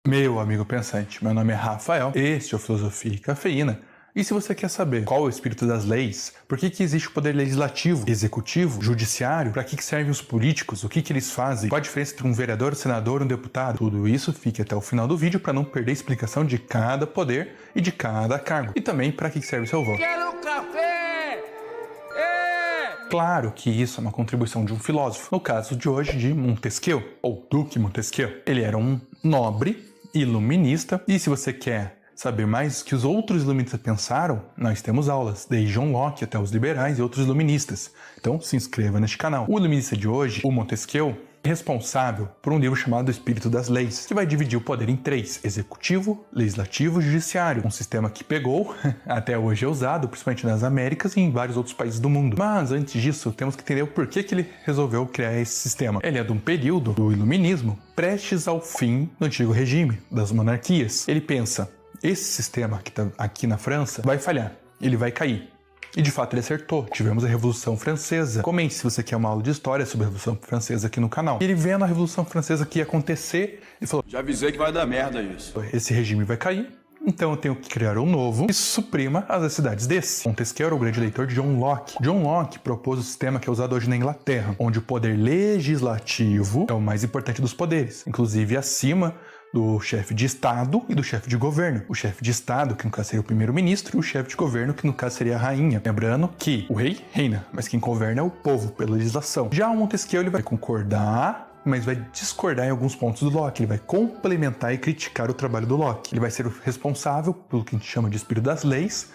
Meu amigo pensante, meu nome é Rafael, este é o Filosofia e Cafeína. E se você quer saber qual é o espírito das leis, por que existe o poder legislativo, executivo, judiciário, para que servem os políticos, o que eles fazem, qual a diferença entre um vereador, um senador e um deputado, tudo isso fique até o final do vídeo para não perder a explicação de cada poder e de cada cargo. E também para que serve o seu voto. Quero café! Claro que isso é uma contribuição de um filósofo, no caso de hoje de Montesquieu, ou Duque Montesquieu. Ele era um nobre iluminista, e se você quer saber mais que os outros iluministas pensaram, nós temos aulas, desde John Locke até os liberais e outros iluministas. Então se inscreva neste canal. O iluminista de hoje, o Montesquieu, é responsável por um livro chamado Espírito das Leis, que vai dividir o poder em três: executivo, legislativo e judiciário. Um sistema que pegou, até hoje é usado, principalmente nas Américas e em vários outros países do mundo. Mas antes disso, temos que entender o porquê que ele resolveu criar esse sistema. Ele é de um período do iluminismo prestes ao fim do antigo regime, das monarquias. Ele pensa: esse sistema que está aqui na França vai falhar, ele vai cair. E de fato ele acertou. Tivemos a Revolução Francesa. Comente se você quer uma aula de história sobre a Revolução Francesa aqui no canal. E ele vendo a Revolução Francesa que ia acontecer, ele falou: já avisei que vai dar merda isso. esse regime vai cair, então eu tenho que criar um novo que suprima as necessidades desse. Montesquieu era o grande leitor de John Locke. John Locke propôs o sistema que é usado hoje na Inglaterra, onde o poder legislativo é o mais importante dos poderes, inclusive acima do chefe de Estado e do chefe de governo. O chefe de Estado, que no caso seria o primeiro-ministro, e o chefe de governo, que no caso seria a rainha. Lembrando que o rei reina, mas quem governa é o povo, pela legislação. Já o Montesquieu, ele vai concordar, mas vai discordar em alguns pontos do Locke. Ele vai complementar e criticar o trabalho do Locke. Ele vai ser o responsável pelo que a gente chama de espírito das leis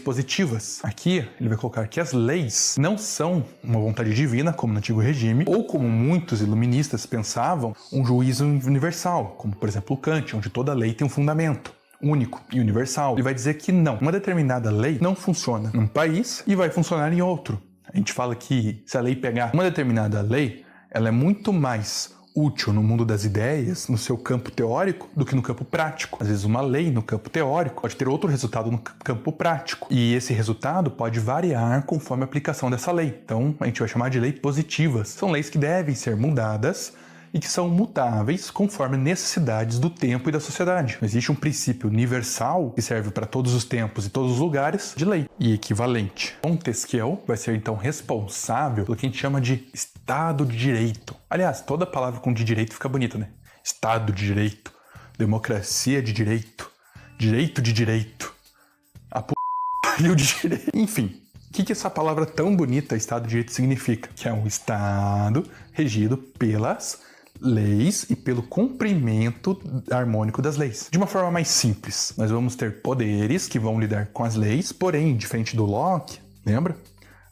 positivas. Aqui, ele vai colocar que as leis não são uma vontade divina, como no antigo regime, ou como muitos iluministas pensavam, um juízo universal, como por exemplo o Kant, onde toda lei tem um fundamento único e universal. Ele vai dizer que não, uma determinada lei não funciona num país e vai funcionar em outro. A gente fala que se a lei pegar uma determinada lei, ela é muito mais útil no mundo das ideias, no seu campo teórico, do que no campo prático. Às vezes uma lei no campo teórico pode ter outro resultado no campo prático. E esse resultado pode variar conforme a aplicação dessa lei. Então, a gente vai chamar de leis positivas. São leis que devem ser mudadas e que são mutáveis conforme necessidades do tempo e da sociedade. Existe um princípio universal que serve para todos os tempos e todos os lugares de lei e equivalente. Montesquieu vai ser então responsável pelo que a gente chama de Estado de Direito. Aliás, toda palavra com de direito fica bonita, né? Estado de Direito, democracia de direito, direito de direito, a p... e o de direito. Enfim, o que essa palavra tão bonita, Estado de Direito, significa? Que é um Estado regido pelas leis e pelo cumprimento harmônico das leis. De uma forma mais simples, nós vamos ter poderes que vão lidar com as leis, porém, diferente do Locke, lembra?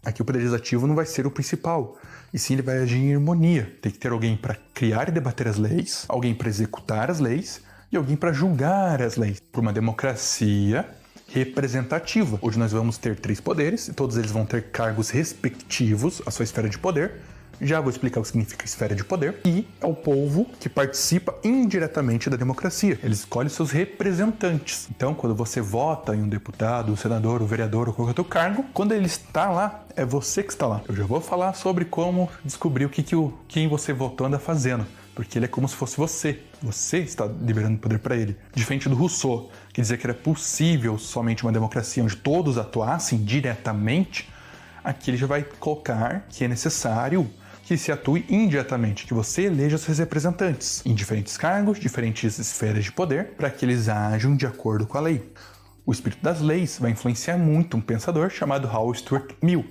Aqui o poder legislativo não vai ser o principal, e sim ele vai agir em harmonia. Tem que ter alguém para criar e debater as leis, alguém para executar as leis e alguém para julgar as leis. Por uma democracia representativa, onde nós vamos ter três poderes e todos eles vão ter cargos respectivos à sua esfera de poder. Já vou explicar o que significa esfera de poder. E é o povo que participa indiretamente da democracia. Ele escolhe seus representantes. Então, quando você vota em um deputado, um senador, um vereador ou qualquer outro cargo, quando ele está lá, é você que está lá. Eu já vou falar sobre como descobrir quem você votou anda fazendo. Porque ele é como se fosse você. Você está liberando poder para ele. Diferente do Rousseau, que dizia que era possível somente uma democracia onde todos atuassem diretamente, aqui ele já vai colocar que é necessário que se atue indiretamente, que você eleja seus representantes em diferentes cargos, diferentes esferas de poder, para que eles ajam de acordo com a lei. O espírito das leis vai influenciar muito um pensador chamado Howard Stuart Mill,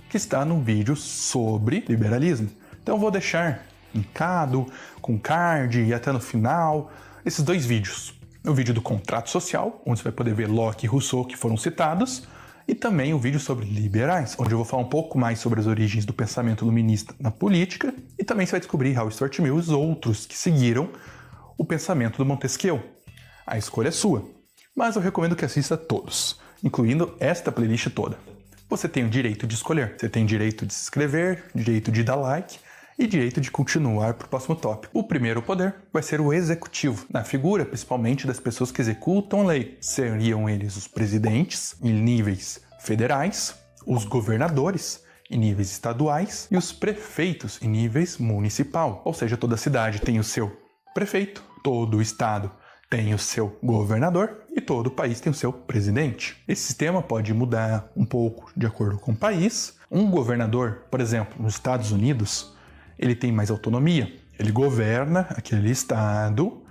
que está no vídeo sobre liberalismo. Então eu vou deixar linkado, com card e até no final, esses dois vídeos. O vídeo do contrato social, onde você vai poder ver Locke e Rousseau que foram citados, e também o vídeo sobre liberais, onde eu vou falar um pouco mais sobre as origens do pensamento iluminista na política, e também você vai descobrir Howard Stuart Mill e os outros que seguiram o pensamento do Montesquieu. A escolha é sua, mas eu recomendo que assista todos, incluindo esta playlist toda. Você tem o direito de escolher, você tem direito de se inscrever, direito de dar like e direito de continuar para o próximo tópico. O primeiro poder vai ser o executivo, na figura principalmente das pessoas que executam a lei. Seriam eles os presidentes, em níveis federais, os governadores, em níveis estaduais, e os prefeitos, em níveis municipal. Ou seja, toda cidade tem o seu prefeito, todo o estado tem o seu governador e todo país tem o seu presidente. Esse sistema pode mudar um pouco de acordo com o país. Um governador, por exemplo, nos Estados Unidos, ele tem mais autonomia. Ele governa aquele estado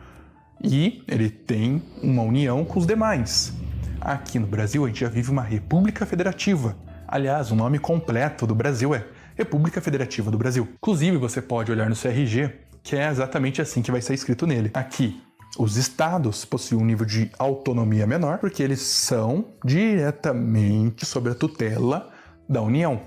e ele tem uma união com os demais. Aqui no Brasil, a gente já vive uma república federativa. Aliás, o nome completo do Brasil é República Federativa do Brasil. Inclusive, você pode olhar no CRG, que é exatamente assim que vai ser escrito nele. Aqui, os estados possuem um nível de autonomia menor, porque eles são diretamente sob a tutela da União,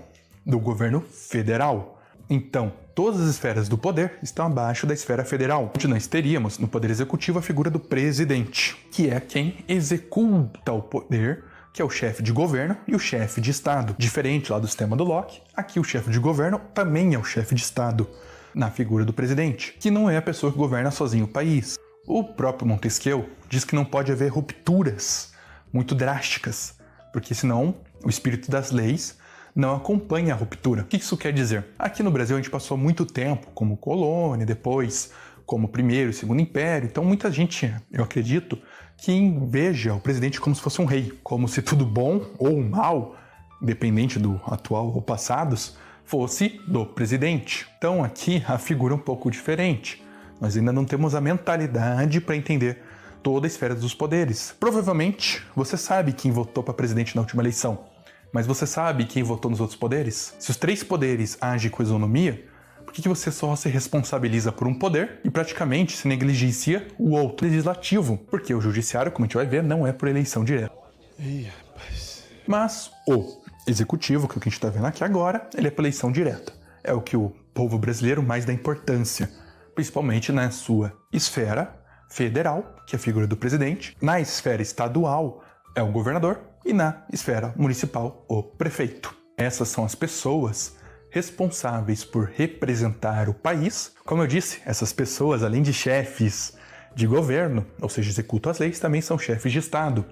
do governo federal. Então, todas as esferas do poder estão abaixo da esfera federal, onde nós teríamos no poder executivo a figura do presidente, que é quem executa o poder, que é o chefe de governo e o chefe de estado. Diferente lá do sistema do Locke, aqui o chefe de governo também é o chefe de estado, na figura do presidente, que não é a pessoa que governa sozinho o país. O próprio Montesquieu diz que não pode haver rupturas muito drásticas, porque senão o espírito das leis não acompanha a ruptura. O que isso quer dizer? Aqui no Brasil a gente passou muito tempo como colônia, depois como primeiro e segundo império, então muita gente, eu acredito, que veja o presidente como se fosse um rei, como se tudo bom ou mal, independente do atual ou passados, fosse do presidente. Então aqui a figura é um pouco diferente. Nós ainda não temos a mentalidade para entender toda a esfera dos poderes. Provavelmente você sabe quem votou para presidente na última eleição, mas você sabe quem votou nos outros poderes? Se os 3 poderes agem com isonomia, por que você só se responsabiliza por um poder e praticamente se negligencia o outro legislativo? Porque o judiciário, como a gente vai ver, não é por eleição direta. Ih, rapaz. Mas o executivo, que é o que a gente está vendo aqui agora, ele é por eleição direta. É o que o povo brasileiro mais dá importância, principalmente na sua esfera federal, que é a figura do presidente, na esfera estadual é o governador e na esfera municipal o prefeito. Essas são as pessoas responsáveis por representar o país. Como eu disse, essas pessoas, além de chefes de governo, ou seja, executam as leis, também são chefes de Estado.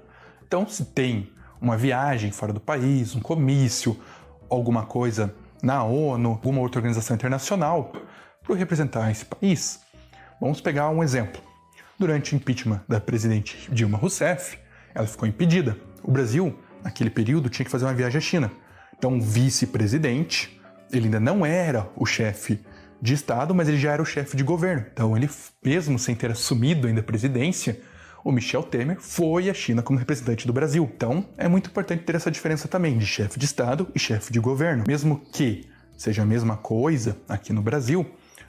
Então, se tem uma viagem fora do país, um comício, alguma coisa na ONU, alguma outra organização internacional, para representar esse país. Vamos pegar um exemplo. Durante o impeachment da presidente Dilma Rousseff, ela ficou impedida. O Brasil, naquele período, tinha que fazer uma viagem à China. Então, o vice-presidente, ele ainda não era o chefe de Estado, mas ele já era o chefe de governo. Então, ele, mesmo sem ter assumido ainda a presidência, o Michel Temer foi à China como representante do Brasil. Então, é muito importante ter essa diferença também de chefe de Estado e chefe de governo. Mesmo que seja a mesma coisa aqui no Brasil,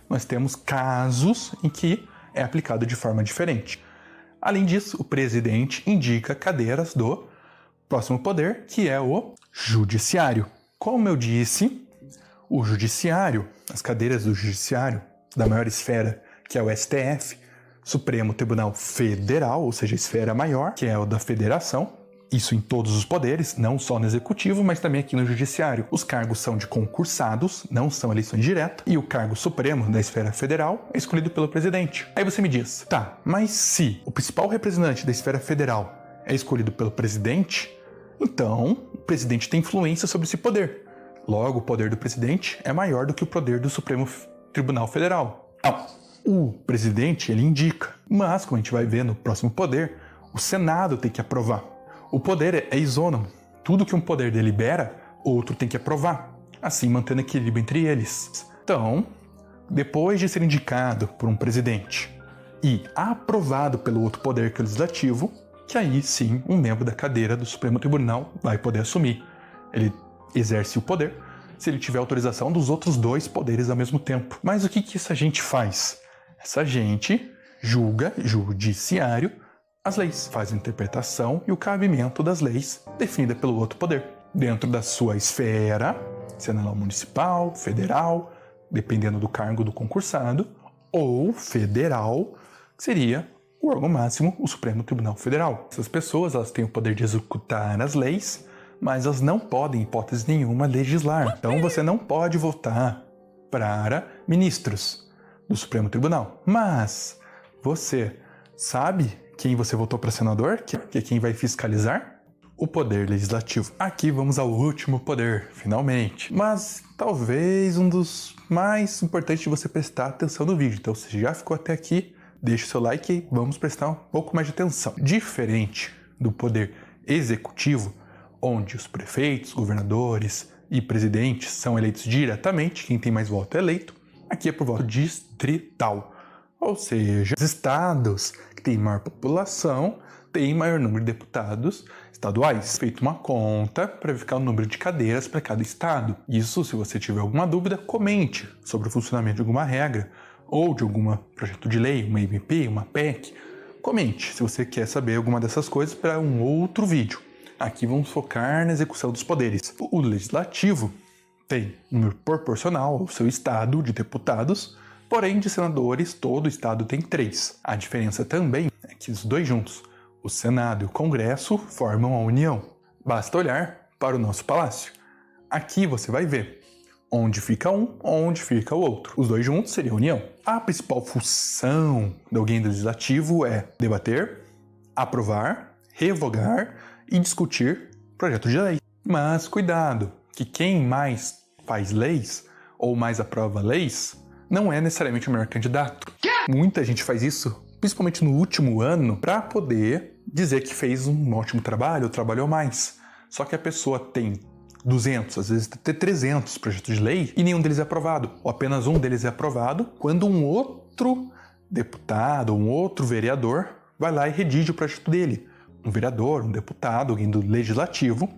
nós temos casos em que é aplicado de forma diferente. Além disso, o presidente indica cadeiras do próximo poder, que é o judiciário. Como eu disse, o judiciário, as cadeiras do judiciário, da maior esfera, que é o STF, Supremo Tribunal Federal, ou seja, a esfera maior, que é o da federação, isso em todos os poderes, não só no executivo, mas também aqui no judiciário. Os cargos são de concursados, não são eleições diretas, e o cargo supremo da esfera federal é escolhido pelo presidente. Aí você me diz, tá, mas se o principal representante da esfera federal é escolhido pelo presidente, então o presidente tem influência sobre esse poder. Logo, o poder do presidente é maior do que o poder do Supremo Tribunal Federal. Não. O presidente, ele indica, mas, como a gente vai ver no próximo poder, o Senado tem que aprovar. O poder é isônomo. Tudo que um poder delibera, outro tem que aprovar, assim mantendo equilíbrio entre eles. Então, depois de ser indicado por um presidente e aprovado pelo outro poder, que é o legislativo, que aí sim um membro da cadeira do Supremo Tribunal vai poder assumir. Ele exerce o poder se ele tiver autorização dos outros 2 poderes ao mesmo tempo. Mas o que essa gente faz? Essa gente julga, judiciário, as leis, faz a interpretação e o cabimento das leis definida pelo outro poder, dentro da sua esfera, sendo ela municipal, federal, dependendo do cargo do concursado, ou federal, que seria o órgão máximo, o Supremo Tribunal Federal. Essas pessoas, elas têm o poder de executar as leis, mas elas não podem, em hipótese nenhuma, legislar. Então você não pode votar para ministros do Supremo Tribunal. Mas você sabe quem você votou para senador, que é quem vai fiscalizar? O poder legislativo. Aqui vamos ao último poder, finalmente. Mas talvez um dos mais importantes de você prestar atenção no vídeo. Então, se já ficou até aqui, deixa o seu like e vamos prestar um pouco mais de atenção. Diferente do poder executivo, onde os prefeitos, governadores e presidentes são eleitos diretamente, quem tem mais voto é eleito, aqui é por voto distrital. Ou seja, os estados que têm maior população têm maior número de deputados estaduais. Feito uma conta para verificar o número de cadeiras para cada estado. Isso, se você tiver alguma dúvida, comente sobre o funcionamento de alguma regra ou de algum projeto de lei, uma MP, uma PEC. Comente se você quer saber alguma dessas coisas para um outro vídeo. Aqui vamos focar na execução dos poderes. O legislativo tem número proporcional ao seu estado de deputados, porém de senadores todo estado tem 3. A diferença também é que os dois juntos, o Senado e o Congresso, formam a União. Basta olhar para o nosso palácio. Aqui você vai ver onde fica um, onde fica o outro. Os dois juntos seria a União. A principal função de alguém do legislativo é debater, aprovar, revogar e discutir projetos de lei. Mas cuidado, que quem mais faz leis ou mais aprova leis não é necessariamente o melhor candidato. Muita gente faz isso, principalmente no último ano, para poder dizer que fez um ótimo trabalho ou trabalhou mais. Só que a pessoa tem 200, às vezes até 300 projetos de lei e nenhum deles é aprovado. Ou apenas um deles é aprovado quando um outro deputado, um outro vereador vai lá e redige o projeto dele. Um vereador, um deputado, alguém do legislativo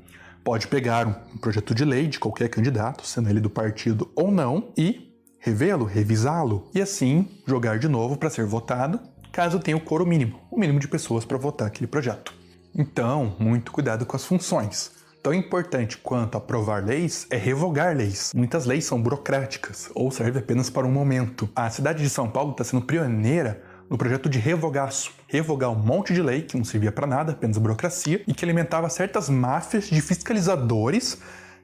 pode pegar um projeto de lei de qualquer candidato, sendo ele do partido ou não, e revê-lo, revisá-lo e assim jogar de novo para ser votado, caso tenha o quórum mínimo, o mínimo de pessoas para votar aquele projeto. Então, muito cuidado com as funções. Tão importante quanto aprovar leis é revogar leis. Muitas leis são burocráticas ou servem apenas para um momento. A cidade de São Paulo está sendo pioneira no projeto de revogaço. Revogar um monte de lei que não servia para nada, apenas burocracia, e que alimentava certas máfias de fiscalizadores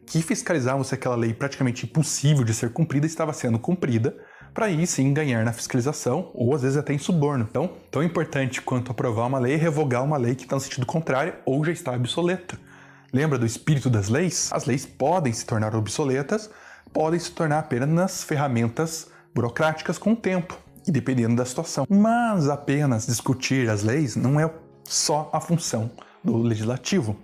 que fiscalizavam se aquela lei praticamente impossível de ser cumprida estava sendo cumprida, para aí sim ganhar na fiscalização ou às vezes até em suborno. Então, tão importante quanto aprovar uma lei é revogar uma lei que está no sentido contrário ou já está obsoleta. Lembra do espírito das leis? As leis podem se tornar obsoletas, podem se tornar apenas ferramentas burocráticas com o tempo e dependendo da situação. Mas apenas discutir as leis não é só a função do legislativo.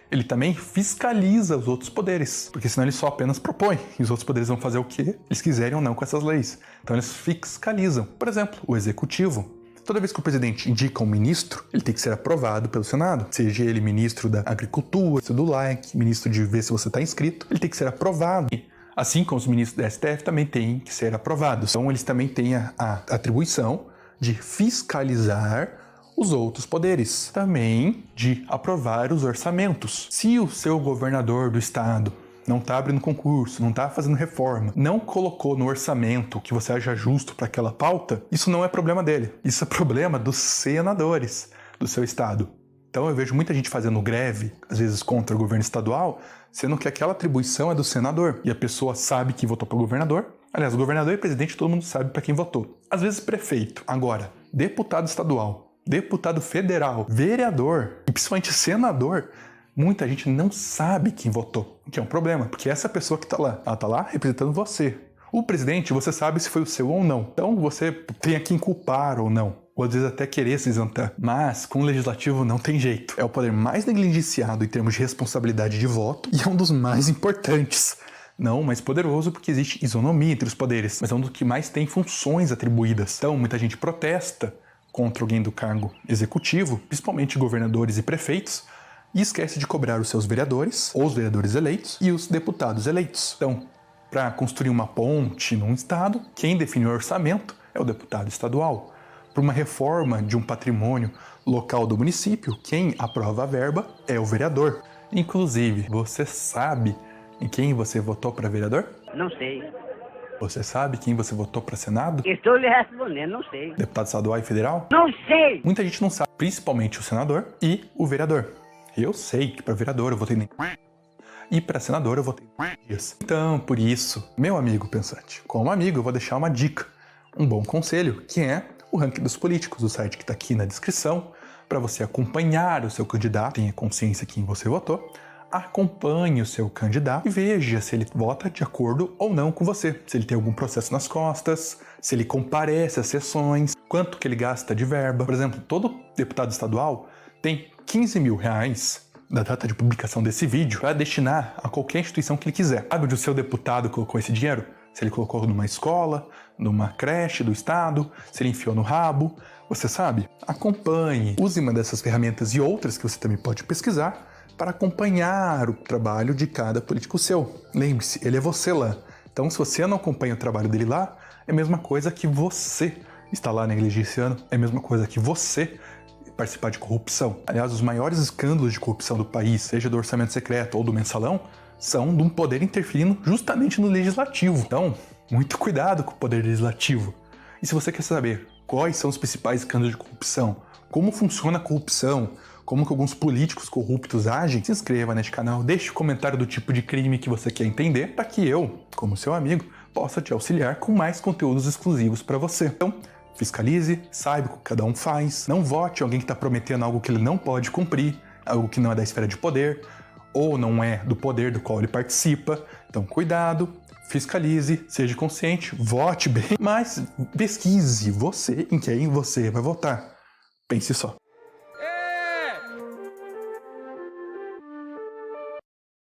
Ele também fiscaliza os outros poderes, porque senão ele só apenas propõe, e os outros poderes vão fazer o que eles quiserem ou não com essas leis. Então eles fiscalizam. Por exemplo, o executivo. Toda vez que o presidente indica um ministro, ele tem que ser aprovado pelo Senado. Seja ele ministro da Agricultura, do like, ministro de ver se você está inscrito, ele tem que ser aprovado. Assim como os ministros da STF também têm que ser aprovados. Então eles também têm a atribuição de fiscalizar os outros poderes, também de aprovar os orçamentos. Se o seu governador do estado não está abrindo concurso, não está fazendo reforma, não colocou no orçamento que você acha justo para aquela pauta, isso não é problema dele. Isso é problema dos senadores do seu estado. Então eu vejo muita gente fazendo greve, às vezes contra o governo estadual, sendo que aquela atribuição é do senador. E a pessoa sabe que votou para o governador. Aliás, o governador e presidente, todo mundo sabe para quem votou. Às vezes prefeito. Agora, deputado estadual, deputado federal, vereador e principalmente senador, muita gente não sabe quem votou, o que é um problema, porque essa pessoa que está lá, ela está lá representando você. O presidente, você sabe se foi o seu ou não, então você tem a quem culpar ou não, ou às vezes até querer se isentar. Mas com o legislativo não tem jeito. É o poder mais negligenciado em termos de responsabilidade de voto e é um dos mais importantes. Não o mais poderoso porque existe isonomia entre os poderes, mas é um dos que mais tem funções atribuídas. Então muita gente protesta contra alguém do cargo executivo, principalmente governadores e prefeitos, e esquece de cobrar os seus vereadores, ou os vereadores eleitos, e os deputados eleitos. Então, para construir uma ponte num estado, quem define o orçamento é o deputado estadual. Para uma reforma de um patrimônio local do município, quem aprova a verba é o vereador. Inclusive, você sabe em quem você votou para vereador? Não sei. Você sabe quem você votou para Senado? Estou lhe respondendo, não sei. Deputado estadual e federal? Não sei! Muita gente não sabe, principalmente o senador e o vereador. Eu sei que para vereador eu votei nem... E para senador eu votei dias. Então, por isso, meu amigo pensante, como amigo eu vou deixar uma dica, um bom conselho, que é o ranking dos políticos, o site que está aqui na descrição, para você acompanhar o seu candidato, tenha consciência quem você votou, acompanhe o seu candidato e veja se ele vota de acordo ou não com você. Se ele tem algum processo nas costas, se ele comparece às sessões, quanto que ele gasta de verba. Por exemplo, todo deputado estadual tem 15 mil reais da data de publicação desse vídeo para destinar a qualquer instituição que ele quiser. Sabe onde o seu deputado colocou esse dinheiro? Se ele colocou numa escola, numa creche do estado, se ele enfiou no rabo. Você sabe? Acompanhe. Use uma dessas ferramentas e outras que você também pode pesquisar para acompanhar o trabalho de cada político seu. Lembre-se, ele é você lá. Então, se você não acompanha o trabalho dele lá, é a mesma coisa que você estar lá negligenciando, é a mesma coisa que você participar de corrupção. Aliás, os maiores escândalos de corrupção do país, seja do orçamento secreto ou do mensalão, são de um poder interferindo justamente no legislativo. Então, muito cuidado com o poder legislativo. E se você quer saber quais são os principais escândalos de corrupção, como funciona a corrupção, como que alguns políticos corruptos agem, se inscreva neste canal, deixe um comentário do tipo de crime que você quer entender, para que eu, como seu amigo, possa te auxiliar com mais conteúdos exclusivos para você. Então, fiscalize, saiba o que cada um faz, não vote em alguém que está prometendo algo que ele não pode cumprir, algo que não é da esfera de poder, ou não é do poder do qual ele participa. Então, cuidado, fiscalize, seja consciente, vote bem, mas pesquise você em quem você vai votar. Pense só.